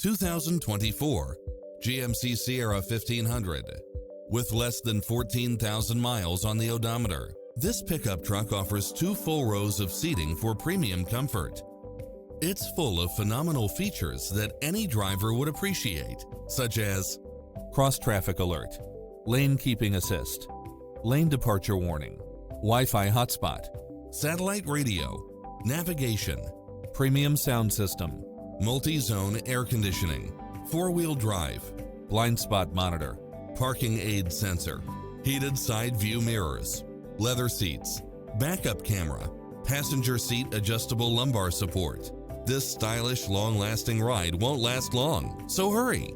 2024 GMC Sierra 1500. With less than 14,000 miles on the odometer, this pickup truck offers 2 full rows of seating for premium comfort. It's full of phenomenal features that any driver would appreciate, such as cross-traffic alert, lane keeping assist, lane departure warning, Wi-Fi hotspot, satellite radio, navigation, premium sound system, multi-zone air conditioning, 4-wheel drive, blind spot monitor, parking aid sensor, heated side view mirrors, leather seats, backup camera, passenger seat adjustable lumbar support. This stylish, long-lasting ride won't last long, so hurry!